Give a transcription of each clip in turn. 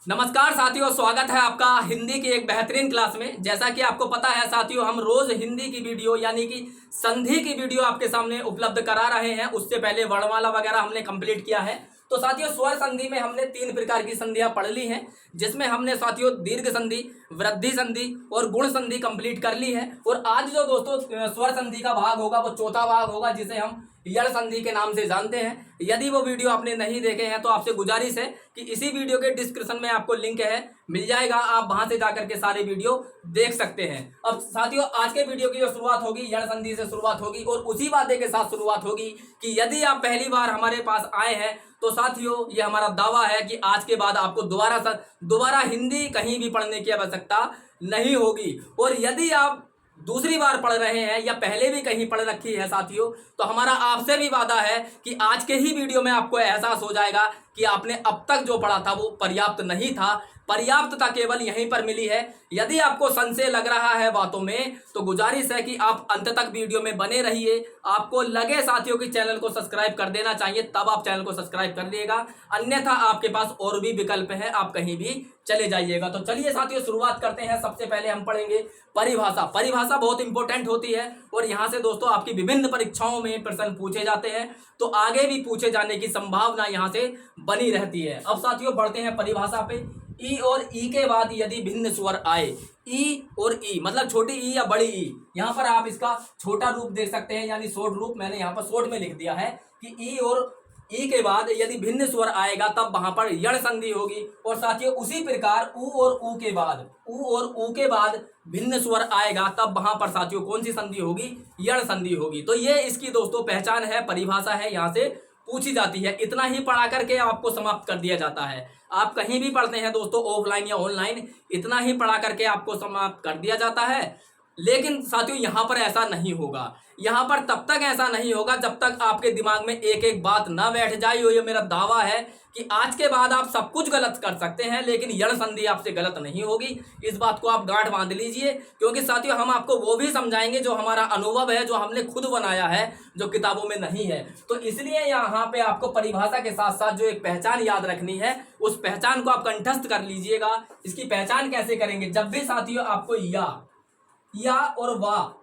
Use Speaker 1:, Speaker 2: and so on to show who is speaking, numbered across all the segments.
Speaker 1: नमस्कार साथियों, स्वागत है आपका हिंदी की एक बेहतरीन क्लास में। जैसा कि आपको पता है साथियों, हम रोज हिंदी की वीडियो यानी कि संधि की वीडियो आपके सामने उपलब्ध करा रहे हैं। उससे पहले वर्णमाला वगैरह हमने कंप्लीट किया है। तो साथियों, स्वर संधि में हमने 3 प्रकार की संधियां पढ़ ली हैं, जिसमें हमने साथियों दीर्घ संधि, वृद्धि संधि और गुण संधि कंप्लीट कर ली है। और आज जो दोस्तों स्वर संधि का भाग होगा वो चौथा भाग होगा, जिसे हम यण संधि के नाम से जानते हैं। यदि वो वीडियो आपने नहीं देखे हैं तो आपसे गुजारिश है कि इसी वीडियो के डिस्क्रिप्शन में आपको लिंक है, मिल जाएगा, आप वहां से जाकर के सारे वीडियो देख सकते हैं। अब साथियों, आज के वीडियो की जो शुरुआत होगी यण संधि से शुरुआत होगी और उसी वादे के साथ शुरुआत होगी कि यदि आप पहली बार हमारे पास आए हैं तो साथियों ये हमारा दावा है कि आज के बाद आपको दोबारा हिंदी कहीं भी पढ़ने की आवश्यकता नहीं होगी। और यदि आप दूसरी बार पढ़ रहे हैं या पहले भी कहीं पढ़ रखी है साथियों, तो हमारा आपसे भी वादा है कि आज के ही वीडियो में आपको एहसास हो जाएगा कि आपने अब तक जो पढ़ा था वो पर्याप्त नहीं था। पर्याप्तता केवल यहीं पर मिली है। यदि आपको संशय लग रहा है बातों में तो गुजारिश है कि आप अंत तक वीडियो में बने रहिए। आपको लगे साथियों कि चैनल को सब्सक्राइब कर देना चाहिए, तब आप चैनल को सब्सक्राइब कर दिएगा, अन्यथा आपके पास और भी विकल्प है, आप कहीं भी चले जाइएगा। तो चलिए साथियों शुरुआत करते हैं। सबसे पहले हम पढ़ेंगे परिभाषा। परिभाषा बहुत इंपॉर्टेंट होती है और यहाँ से दोस्तों आपकी विभिन्न परीक्षाओं में प्रश्न पूछे जाते हैं, तो आगे भी पूछे जाने की संभावना यहाँ से बनी रहती है। अब साथियों बढ़ते हैं परिभाषा पे। ई और ई के बाद यदि भिन्न स्वर आए, ई और ई मतलब छोटी ई या बड़ी ई, यहाँ पर आप इसका छोटा रूप देख सकते हैं यानी शॉर्ट रूप। मैंने यहाँ पर शॉर्ट में लिख दिया है कि ई और ई के बाद यदि भिन्न स्वर आएगा तब वहां पर यण संधि होगी। और साथियों उसी प्रकार उ और ऊ के बाद भिन्न स्वर आएगा तब वहां पर साथियों कौन सी संधि होगी? यण संधि होगी। तो ये इसकी दोस्तों पहचान है, परिभाषा है, यहाँ से पूछी जाती है। इतना ही पढ़ा करके आपको समाप्त कर दिया जाता है। आप कहीं भी पढ़ते हैं दोस्तों, ऑफलाइन या ऑनलाइन, इतना ही पढ़ा करके आपको समाप्त कर दिया जाता है। लेकिन साथियों यहाँ पर ऐसा नहीं होगा। यहाँ पर तब तक ऐसा नहीं होगा जब तक आपके दिमाग में एक एक बात ना बैठ जाए। ये मेरा दावा है कि आज के बाद आप सब कुछ गलत कर सकते हैं लेकिन यण संधि आपसे गलत नहीं होगी। इस बात को आप गांठ बांध लीजिए, क्योंकि साथियों हम आपको वो भी समझाएंगे जो हमारा अनुभव है, जो हमने खुद बनाया है, जो किताबों में नहीं है। तो इसलिए यहाँ पे आपको परिभाषा के साथ साथ जो एक पहचान याद रखनी है, उस पहचान को आप कंठस्थ कर लीजिएगा। इसकी पहचान कैसे करेंगे? जब भी साथियों आपको या और वाह,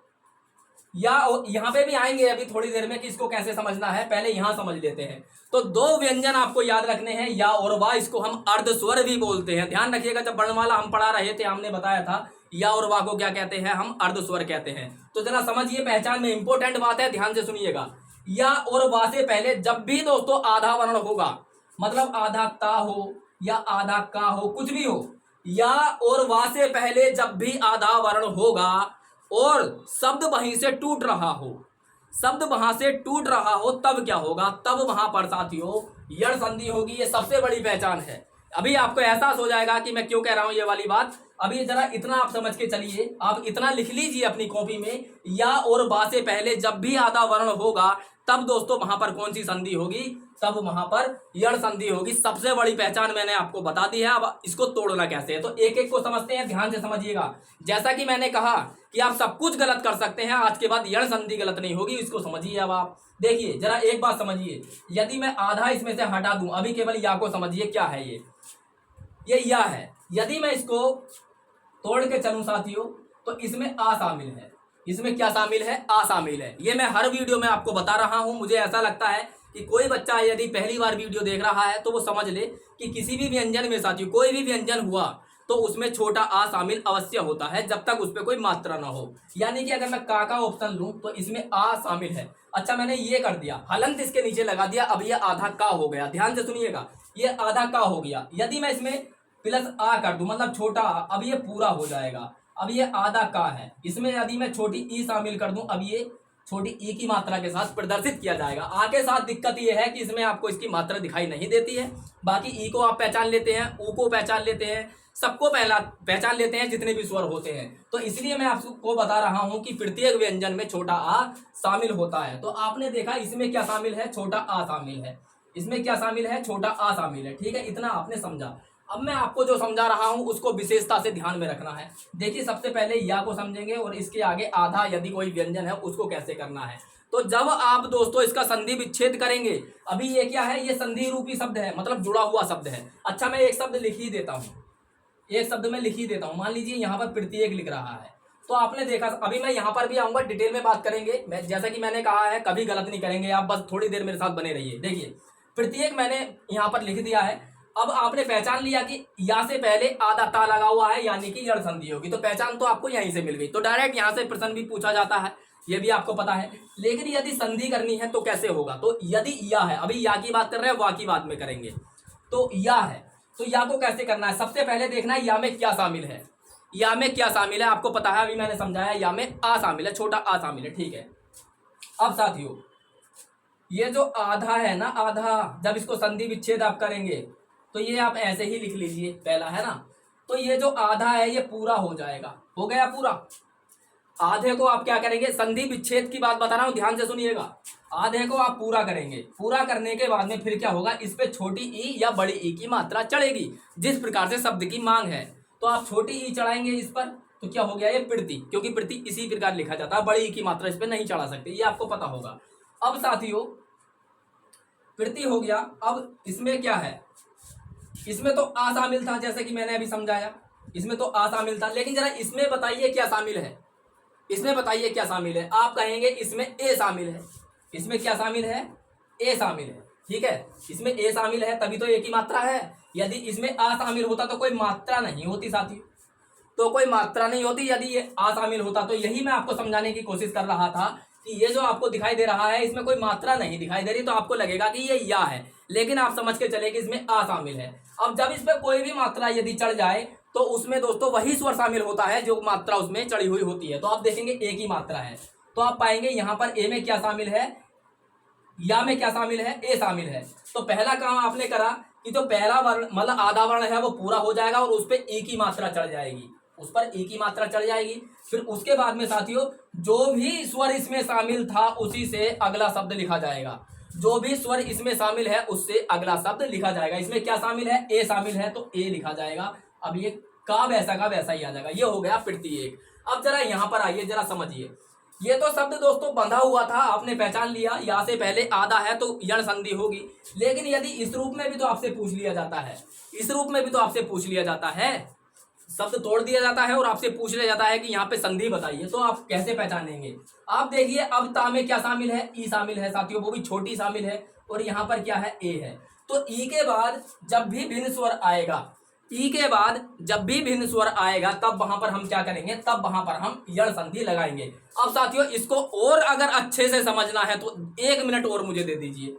Speaker 1: या यहाँ पे भी आएंगे अभी थोड़ी देर में कि इसको कैसे समझना है, पहले यहाँ समझ लेते हैं। तो 2 व्यंजन आपको याद रखने हैं, या और वाह। इसको हम अर्ध स्वर भी बोलते हैं। ध्यान रखिएगा, जब वर्णमाला हम पढ़ा रहे थे हमने बताया था या और वाह को क्या कहते हैं? हम अर्ध स्वर कहते हैं। तो जरा समझिए, पहचान में इंपॉर्टेंट बात है, ध्यान से सुनिएगा। या और वाह से पहले जब भी दोस्तों आधा वर्ण होगा, मतलब आधा ता हो या आधा का हो, कुछ भी हो, या और वाह से पहले जब भी आधा वर्ण होगा और शब्द वहीं से टूट रहा हो, तब क्या होगा? तब वहां पर साथियों यण संधि होगी। ये सबसे बड़ी पहचान है। अभी आपको एहसास हो जाएगा कि मैं क्यों कह रहा हूं ये वाली बात। अभी जरा इतना आप समझ के चलिए, आप इतना लिख लीजिए अपनी कॉपी में, या और बा से पहले जब भी आधा वर्ण होगा तब दोस्तों वहां पर कौन सी संधि होगी? तब वहां पर यण संधि होगी। सबसे बड़ी पहचान मैंने आपको बता दी है। अब इसको तोड़ना कैसे है तो एक एक को समझते हैं, ध्यान से समझिएगा। जैसा कि मैंने कहा कि आप सब कुछ गलत कर सकते हैं, आज के बाद यण संधि गलत नहीं होगी। इसको समझिए। अब आप देखिए, जरा एक बात समझिए, यदि मैं आधा इसमें से हटा दूं, अभी केवल या को समझिए, क्या है ये या है। यदि मैं इसको तोड़ के चलूं साथियों तो इसमें आ शामिल है। इसमें क्या शामिल है? आ शामिल है। ये मैं हर वीडियो में आपको बता रहा हूं। मुझे ऐसा लगता है कि कोई बच्चा यदि पहली बार वीडियो देख रहा है तो वो समझ ले कि किसी भी व्यंजन में साथियों कोई भी व्यंजन हुआ तो उसमें छोटा आ शामिल अवश्य होता है, जब तक उस पर कोई मात्रा ना हो। यानी कि अगर मैं का ऑप्शन लूं तो इसमें आ शामिल है। अच्छा, मैंने ये कर दिया, हलंत इसके नीचे लगा दिया, अब ये आधा का हो गया। ध्यान से सुनिएगा, ये आधा का हो गया। यदि मैं इसमें प्लस आ कर दूं, मतलब छोटा आ, अब ये पूरा हो जाएगा। अब ये आधा का है, इसमें यदि मैं छोटी ई शामिल कर दूं, अब ये छोटी ई की मात्रा के साथ प्रदर्शित किया जाएगा। आ के साथ दिक्कत ये है कि इसमें आपको इसकी मात्रा दिखाई नहीं देती है। बाकी ई को आप पहचान लेते हैं, ऊ को पहचान लेते हैं, सबको पहला पहचान लेते हैं जितने भी स्वर होते हैं। तो इसलिए मैं आपको बता रहा हूं कि प्रत्येक व्यंजन में छोटा आ शामिल होता है। तो आपने देखा इसमें क्या शामिल है? छोटा आ शामिल है। इसमें क्या शामिल है? छोटा आ शामिल है। ठीक है, इतना आपने समझा। अब मैं आपको जो समझा रहा हूं उसको विशेषता से ध्यान में रखना है। देखिए सबसे पहले या को समझेंगे और इसके आगे आधा यदि कोई व्यंजन है उसको कैसे करना है। तो जब आप दोस्तों इसका संधि विच्छेद करेंगे, अभी ये क्या है, ये संधि रूपी शब्द है, मतलब जुड़ा हुआ शब्द है। अच्छा मैं एक शब्द लिख ही देता हूँ, एक शब्द में लिख ही देता हूँ। मान लीजिए यहाँ पर प्रत्येक लिख रहा है, तो आपने देखा, अभी मैं यहाँ पर भी आऊंगा, डिटेल में बात करेंगे। मैं जैसा कि मैंने कहा है कभी गलत नहीं करेंगे आप, बस थोड़ी देर मेरे साथ बने रहिए। देखिए प्रत्येक मैंने यहाँ पर लिख दिया है। अब आपने पहचान लिया कि या से पहले आधा ता लगा हुआ है, यानी कि यड़ संधि होगी। तो पहचान तो आपको यहीं से मिल गई। तो डायरेक्ट यहाँ से प्रश्न भी पूछा जाता है, ये भी आपको पता है। लेकिन यदि संधि करनी है तो कैसे होगा, तो यदि या है, अभी या की बात कर रहे हैं, वा की बात में करेंगे। तो या है, तो या को कैसे करना है, सबसे पहले देखना है या में क्या शामिल है। या में क्या शामिल है आपको पता है, अभी मैंने समझाया। या में आ शामिल है, छोटा आ शामिल है, ठीक है। अब साथियों ये जो आधा है ना, आधा, जब इसको संधि विच्छेद आप करेंगे तो ये आप ऐसे ही लिख लीजिए, पहला है ना। तो ये जो आधा है ये पूरा हो जाएगा, हो गया पूरा। आधे को आप क्या करेंगे, संधि विच्छेद की बात बता रहा हूं, ध्यान से सुनिएगा। आधे को आप पूरा करेंगे, पूरा करने के बाद में फिर क्या होगा, इस पे छोटी ई या बड़ी ई की मात्रा चढ़ेगी, जिस प्रकार से शब्द की मांग है। तो आप छोटी ई चढ़ाएंगे इस पर, तो क्या हो गया, ये प्रति, क्योंकि प्रति इसी प्रकार लिखा जाता है, बड़ी ई की मात्रा इस पर नहीं चढ़ा सकते, ये आपको पता होगा। अब साथियों प्रति हो गया। अब इसमें क्या है, इसमें तो आ शामिल था, जैसे कि मैंने अभी समझाया, इसमें तो आ शामिल था। लेकिन जरा इसमें बताइए क्या शामिल है, इसमें बताइए क्या शामिल है। आप कहेंगे इसमें ए शामिल है। इसमें क्या शामिल है, ए शामिल है, ठीक है। इसमें ए शामिल है तभी तो ए की मात्रा है। यदि इसमें आ शामिल होता तो कोई मात्रा नहीं होती साथियों, तो कोई मात्रा नहीं होती यदि ये आ शामिल होता। तो यही मैं आपको समझाने की कोशिश कर रहा था कि ये जो आपको दिखाई दे रहा है इसमें कोई मात्रा नहीं दिखाई दे रही, तो आपको लगेगा कि ये या है, लेकिन आप समझ के चले कि इसमें आ शामिल है। अब जब इस पर कोई भी मात्रा यदि चढ़ जाए तो उसमें दोस्तों वही स्वर शामिल होता है जो मात्रा उसमें चढ़ी हुई होती है। तो आप देखेंगे ए की मात्रा है, तो आप पाएंगे यहाँ पर ए में क्या शामिल है, या में क्या शामिल है, ए शामिल है। तो पहला काम आपने करा कि जो पहला वर्ण मतलब आधा वर्ण है वो पूरा हो जाएगा और उस पर ए की मात्रा चढ़ जाएगी, उस पर ए की मात्रा चढ़ जाएगी। फिर उसके बाद में साथियों जो भी स्वर इसमें शामिल था उसी से अगला शब्द लिखा जाएगा, जो भी स्वर इसमें शामिल है उससे अगला शब्द लिखा जाएगा। इसमें क्या शामिल है, ए शामिल है तो ए लिखा जाएगा। अब ये का वैसा ही आ जाएगा, ये हो गया प्रत्येक। अब जरा यहाँ पर आइए, जरा समझिए। ये तो शब्द दोस्तों बंधा हुआ था, आपने पहचान लिया, या से पहले आधा है तो यण संधि होगी। लेकिन यदि इस रूप में भी तो आपसे पूछ लिया जाता है, इस रूप में भी तो आपसे पूछ लिया जाता है, शब्द तोड़ दिया जाता है और आपसे पूछ लिया जाता है कि यहाँ पे संधि बताइए, तो आप कैसे पहचानेंगे। आप देखिए अब ता में क्या शामिल है, ई शामिल है साथियों, वो भी छोटी शामिल है, और यहाँ पर क्या है, ए है। तो ई के बाद जब भी भिन्न स्वर आएगा, ई के बाद जब भी भिन्न स्वर आएगा तब वहां पर हम क्या करेंगे, तब वहां पर हम यण संधि लगाएंगे। अब साथियों इसको और अगर अच्छे से समझना है तो 1 मिनट और मुझे दे दीजिए,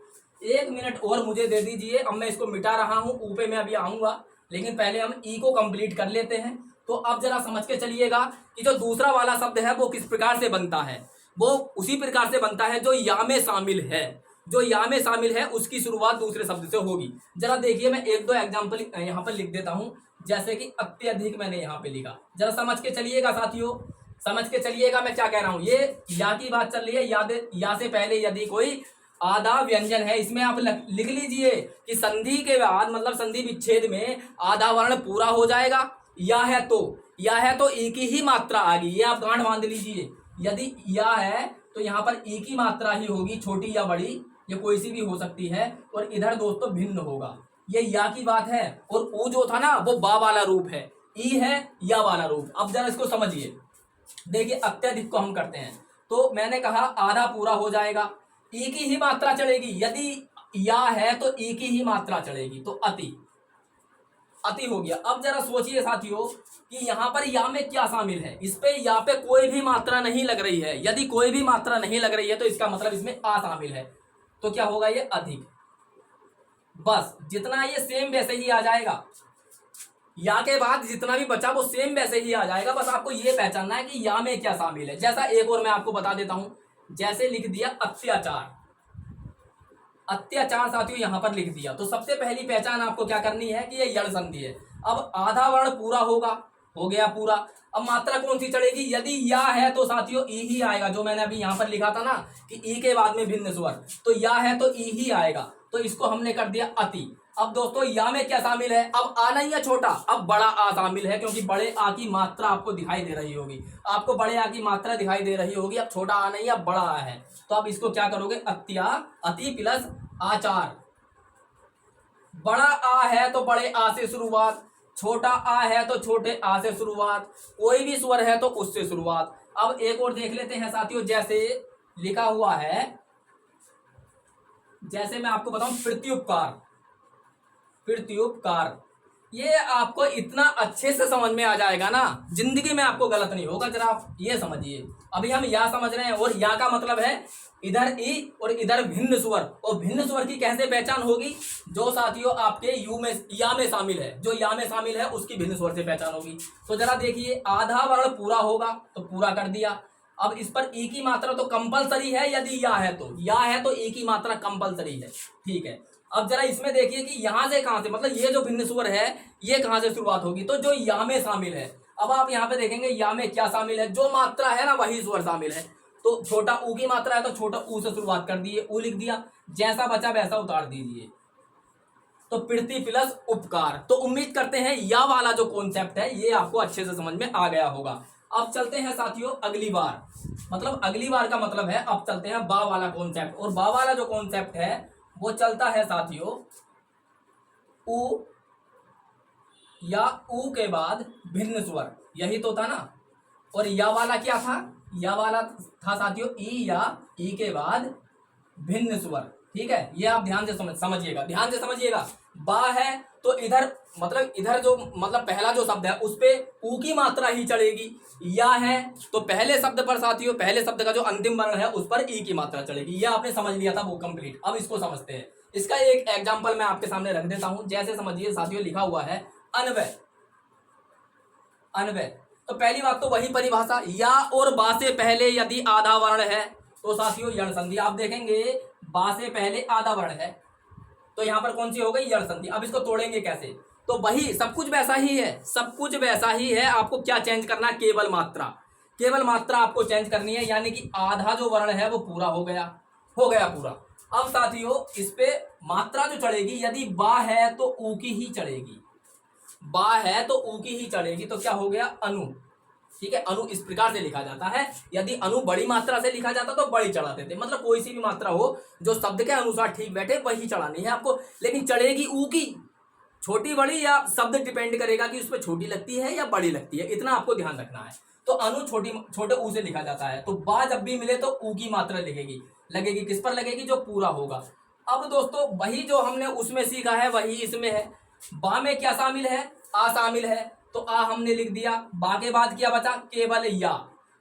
Speaker 1: 1 मिनट और मुझे दे दीजिए। अब मैं इसको मिटा रहा हूं, ऊपर में अभी आऊंगा, लेकिन पहले हम ई को कंप्लीट कर लेते हैं। तो अब जरा समझ के चलिएगा कि जो दूसरा वाला शब्द है वो किस प्रकार से बनता है, वो उसी प्रकार से बनता है जो या में शामिल है, जो या में शामिल है उसकी शुरुआत दूसरे शब्द से होगी। जरा देखिए मैं 1-2 एग्जाम्पल यहाँ पर लिख देता हूँ, जैसे कि अत्यधिक मैंने यहाँ पे लिखा, जरा समझ के चलिएगा साथियों, समझ के चलिएगा मैं क्या कह रहा हूँ। ये या की बात चल रही है, या से पहले यदि कोई आधा व्यंजन है, इसमें आप लिख लीजिए कि संधि के बाद मतलब संधि विच्छेद में आधा वर्ण पूरा हो जाएगा। या है तो ई की ही मात्रा आ गई, ये आप गांठ बांध लीजिए। यदि या है तो यहाँ पर ई की मात्रा ही होगी, छोटी या बड़ी, ये कोई सी भी हो सकती है, और इधर दोस्तों भिन्न होगा। ये या की बात है, और ऊ जो था ना वो बा वाला रूप है, ई है या वाला रूप। अब जरा इसको समझिए, देखिए अत्यधिक को हम करते हैं, तो मैंने कहा आधा पूरा हो जाएगा, ई की ही मात्रा चढ़ेगी। यदि या है तो ई की ही मात्रा चढ़ेगी, तो अति हो गया। अब जरा सोचिए साथियों कि यहाँ पर या में क्या शामिल है, इस पे या पे कोई भी मात्रा नहीं लग रही है। यदि कोई भी मात्रा नहीं लग रही है तो इसका मतलब इसमें आ शामिल है, तो क्या होगा, ये अधिक। बस जितना ये सेम वैसे ही आ जाएगा, या के बाद जितना भी बचा वो सेम वैसे ही आ जाएगा। बस आपको ये पहचानना है कि या में क्या शामिल है। जैसा एक और मैं आपको बता देता हूं, जैसे लिख दिया अत्याचार, अत्याचार साथियों यहां पर लिख दिया, तो सबसे पहली पहचान आपको क्या करनी है कि ये यण संधि है। अब आधा वर्ण पूरा होगा, हो गया पूरा। अब मात्रा कौन सी चढ़ेगी, यदि या है तो साथियों ई ही आएगा, जो मैंने अभी यहां पर लिखा था ना कि ई के बाद में भिन्न स्वर, तो या है तो ई ही आएगा, तो इसको हमने कर दिया अति। अब दोस्तों या में क्या शामिल है, अब आ नहीं है छोटा, अब बड़ा आ शामिल है, क्योंकि बड़े आ की मात्रा आपको दिखाई दे रही होगी, आपको बड़े आ की मात्रा दिखाई दे रही होगी। अब छोटा आ नहीं है, अब बड़ा आ है, तो अब इसको क्या करोगे, अति प्लस आचार। बड़ा आ है तो बड़े आ से शुरुआत, छोटा आ है तो छोटे आ से शुरुआत, कोई भी स्वर है तो उससे शुरुआत। अब एक और देख लेते हैं साथियों, जैसे लिखा हुआ है, जैसे मैं आपको बताऊं प्रत्युपकार, प्रत्युपकार, ये आपको इतना अच्छे से समझ में आ जाएगा ना, जिंदगी में आपको गलत नहीं होगा। जरा आप ये समझिए, अभी हम या समझ रहे हैं, और या का मतलब है इधर ई और इधर भिन्न स्वर, और भिन्न स्वर की कैसे पहचान होगी, जो साथियों आपके यू में या में शामिल है, जो या में शामिल है उसकी भिन्न स्वर से पहचान होगी। तो जरा देखिए, आधा वर्ण पूरा होगा तो पूरा कर दिया। अब इस पर ई की मात्रा तो कंपलसरी है, यदि या है तो ई की मात्रा कंपलसरी है, ठीक है। अब जरा इसमें देखिए कि यहां से कहां से, मतलब ये जो भिन्न स्वर है ये कहां से शुरुआत होगी, तो जो या में शामिल है। अब आप यहाँ पे देखेंगे या में क्या शामिल है, जो मात्रा है ना वही स्वर शामिल है। तो छोटा ऊ की मात्रा है तो छोटा ऊ से शुरुआत कर दिए, ऊ लिख दिया, जैसा बचा वैसा उतार दीजिए। तो प्रीति प्लस उपकार। तो उम्मीद करते हैं या वाला जो कॉन्सेप्ट है ये आपको अच्छे से समझ में आ गया होगा। अब चलते हैं साथियों अगली बार, मतलब अगली बार का मतलब है अब चलते हैं बा वाला कॉन्सेप्ट। और बा वाला जो कॉन्सेप्ट है वो चलता है साथियों, ऊ या ऊ के बाद भिन्न स्वर, यही तो था ना। और या वाला क्या था, या वाला था साथियों ई या ई के बाद भिन्न स्वर, ठीक है। ये आप ध्यान से समझिएगा, ध्यान से समझिएगा। बा है तो इधर, मतलब इधर जो, मतलब पहला जो शब्द है उस पे ऊ की मात्रा ही चढ़ेगी। या है तो पहले शब्द पर साथियों, पहले शब्द का जो अंतिम वर्ण है उस पर ई की मात्रा चढ़ेगी। ये आपने समझ लिया था वो कंप्लीट। अब इसको समझते हैं, इसका एक एग्जाम्पल मैं आपके सामने रख देता हूं। जैसे समझिए साथियों, लिखा हुआ है अन्वय, अन्वय। तो पहली बात तो वही परिभाषा, या और बा से पहले यदि आधा वर्ण है तो साथियों यण संधि। आप देखेंगे बा से पहले आधा वर्ण है तो यहां पर कौन सी हो गई, यण संधि। अब इसको तोड़ेंगे कैसे, तो वही सब कुछ वैसा ही है, सब कुछ वैसा ही है। आपको क्या चेंज करना है, केवल मात्रा, केवल मात्रा आपको चेंज करनी है। यानी कि आधा जो वर्ण है वो पूरा हो गया, हो गया पूरा। अब साथियों इस पे मात्रा जो चढ़ेगी, यदि बा है तो ऊ की ही चढ़ेगी, बा है तो ऊ की ही चढ़ेगी। तो क्या हो गया, अनु, ठीक है। अनु इस प्रकार से लिखा जाता है। यदि अनु बड़ी मात्रा से लिखा जाता तो बड़ी चढ़ाते थे, मतलब कोई सी भी मात्रा हो जो शब्द के अनुसार ठीक बैठे वही चढ़ानी है आपको। लेकिन चढ़ेगी ऊ की, छोटी बड़ी या शब्द डिपेंड करेगा कि उसमें छोटी लगती है या बड़ी लगती है, इतना आपको ध्यान रखना है। तो अनु छोटे ऊ से लिखा जाता है। तो बा जब भी मिले तो ऊ की मात्रा लगेगी किस पर लगेगी, जो पूरा होगा। अब दोस्तों वही जो हमने उसमें सीखा है वही इसमें है। बा में क्या शामिल है, आ शामिल है, तो आ हमने लिख दिया। बा के बाद क्या बचा, केवल या।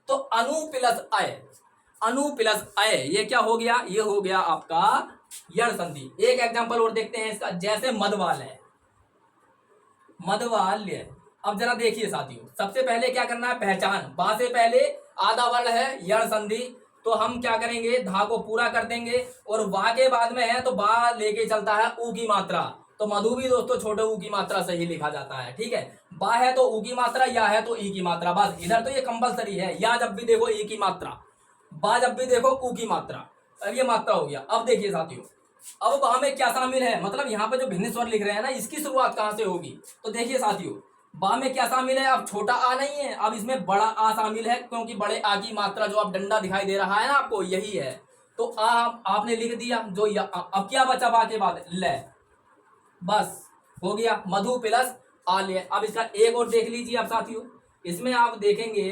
Speaker 1: तो अनु प्लस अय, अनु प्लस अय, ये क्या हो गया, ये हो गया आपका यण संधि। एक एग्जांपल और देखते हैं इसका, जैसे मदवालय, मदवाल्य। अब जरा देखिए साथियों, सबसे पहले क्या करना है, पहचान। बा से पहले आधा वर्ण है, यण संधि, तो हम क्या करेंगे, धा को पूरा कर देंगे। और वा के बाद में है तो बा लेके चलता है ऊ की मात्रा, तो मधु भी दोस्तों छोटे ऊ की मात्रा से ही लिखा जाता है, ठीक है। बा है तो ऊ की मात्रा, या है तो ई की मात्रा, बस इधर तो ये कंपलसरी है। या जब भी देखो ई की मात्रा, बा जब भी देखो ऊ की मात्रा। अब ये मात्रा हो गया। अब देखिए साथियों, अब बा में क्या शामिल है, मतलब यहाँ पे जो भिन्न स्वर लिख रहे हैं ना, इसकी शुरुआत कहाँ से होगी। तो देखिए साथियों, बा में क्या शामिल है, अब छोटा आ नहीं है, अब इसमें बड़ा आ शामिल है, क्योंकि बड़े आ की मात्रा जो अब डंडा दिखाई दे रहा है ना आपको, यही है। तो आ आपने लिख दिया, जो अब क्या बचा बा के बाद, ले, बस हो गया, मधु प्लस आल्य। अब इसका एक और देख लीजिए आप साथियों, इसमें आप देखेंगे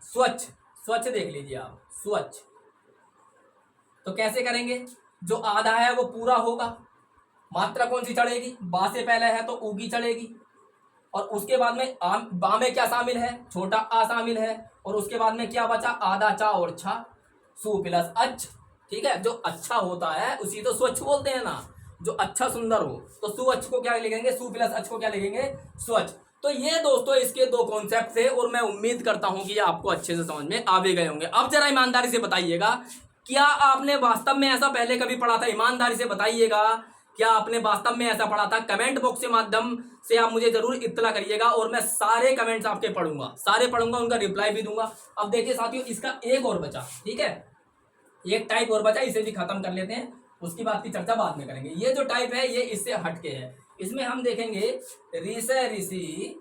Speaker 1: स्वच्छ, स्वच्छ देख लीजिए आप, स्वच्छ। तो कैसे करेंगे, जो आधा है वो पूरा होगा, मात्रा कौन सी चढ़ेगी, बा से पहले है तो ऊ की चढ़ेगी। और उसके बाद में बा में क्या शामिल है, छोटा आ शामिल है। और उसके बाद में क्या बचा, आधा चा और छा, सु प्लस अच्छ, ठीक है। जो अच्छा होता है उसी तो स्वच्छ बोलते हैं ना, जो अच्छा सुंदर हो। तो सु अच्छ को क्या लिखेंगे, सु प्लस अच्छ को क्या लिखेंगे, स्वच्छ। तो ये दोस्तों इसके दो कॉन्सेप्ट थे, और मैं उम्मीद करता हूं कि ये आपको अच्छे से समझ में आ भी गए होंगे। अब जरा ईमानदारी से बताइएगा, क्या आपने वास्तव में ऐसा पहले कभी पढ़ा था, ईमानदारी से बताइएगा, क्या आपने वास्तव में ऐसा पढ़ा था। कमेंट बॉक्स के माध्यम से आप मुझे जरूर इत्तला करिएगा, और मैं सारे कमेंट्स आपके पढ़ूंगा, सारे पढ़ूंगा, उनका रिप्लाई भी दूंगा। अब देखिए साथियों, इसका एक और बचा, ठीक है, एक टाइप और बचा, इसे भी खत्म कर लेते हैं। उसकी बात की चर्चा बाद में करेंगे। ये जो टाइप है ये इससे हटके है। इसमें हम देखेंगे रि से ऋषि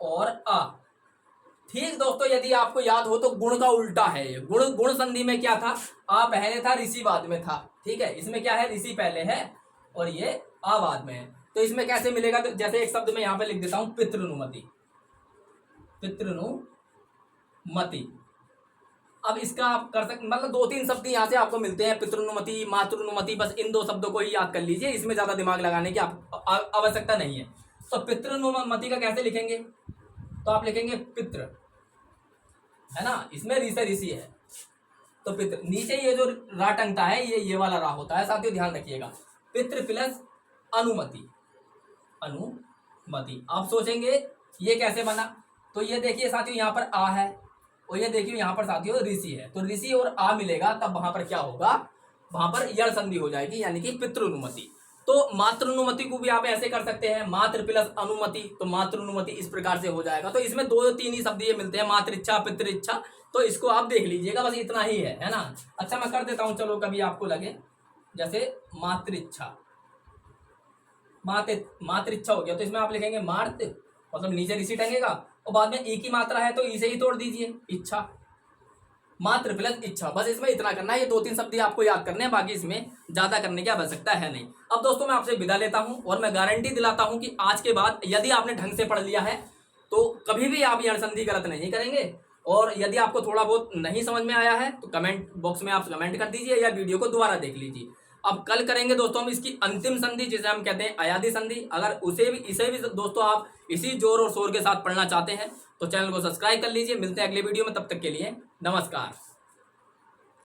Speaker 1: और अ। ठीक दोस्तों, यदि आपको याद हो तो गुण का उल्टा है ये। गुण संधि में क्या था, आ पहले था ऋषि बाद में था। ठीक है, इसमें क्या है, ऋषि पहले है और ये आ बाद में है। तो इसमें कैसे मिलेगा, तो जैसे एक शब्द में यहां पे लिख देता हूं, पितृनुमति। पितृनुमति। अब इसका आप कर सकते, मतलब 2-3 शब्द यहाँ से आपको मिलते हैं, पितृनुमति, मातृनुमति। बस इन 2 शब्दों को ही याद कर लीजिए, इसमें ज्यादा दिमाग लगाने की आवश्यकता नहीं है। तो पितृनुमति का कैसे लिखेंगे, तो आप लिखेंगे पितृ, है ना, इसमें ऋ से ऋषि है तो पितृ। नीचे ये जो रा टंगता है ये वाला रा होता है साथियों, ध्यान रखिएगा। पितृ प्लस अनुमति, अनुमति। आप सोचेंगे ये कैसे बना, तो ये देखिए साथियों यहाँ पर आ है और ये देखिए यहाँ पर साथियों ऋषि है। तो ऋषि और आ मिलेगा तब वहां पर क्या होगा, वहां पर यड़ संधि हो जाएगी, यानी कि पितृनुमति। तो मातृनुमति को भी आप ऐसे कर सकते हैं, मातृ प्लस अनुमति, तो मातृनुमति इस प्रकार से हो जाएगा। तो इसमें 2-3 ही शब्द ये मिलते हैं, मातृच्छा, पितृच्छा। तो इसको आप देख लीजिएगा, बस इतना ही है ना। अच्छा मैं कर देता हूं, चलो कभी आपको लगे, जैसे मातृच्छा, मातृच्छा हो गया, तो इसमें आप लिखेंगे मार्त, मतलब नीचे ऋषि टंगेगा और बाद में ई की मात्रा है तो ई से ही तोड़ दीजिए, इच्छा, मात्र प्लस इच्छा। बस इसमें इतना करना है, ये 2-3 शब्द आपको याद करने हैं, बाकी इसमें ज्यादा करने की आवश्यकता है नहीं। अब दोस्तों मैं आपसे विदा लेता हूं और मैं गारंटी दिलाता हूं कि आज के बाद यदि आपने ढंग से पढ़ लिया है तो कभी भी आप यड़ संधि गलत नहीं करेंगे। और यदि आपको थोड़ा बहुत नहीं समझ में आया है तो कमेंट बॉक्स में आप कमेंट कर दीजिए या वीडियो को दोबारा देख लीजिए। अब कल करेंगे दोस्तों हम इसकी अंतिम संधि, जिसे हम कहते हैं अयादि संधि। अगर इसे भी दोस्तों आप इसी जोर और शोर के साथ पढ़ना चाहते हैं तो चैनल को सब्सक्राइब कर लीजिए। मिलते हैं अगले वीडियो में, तब तक के लिए नमस्कार।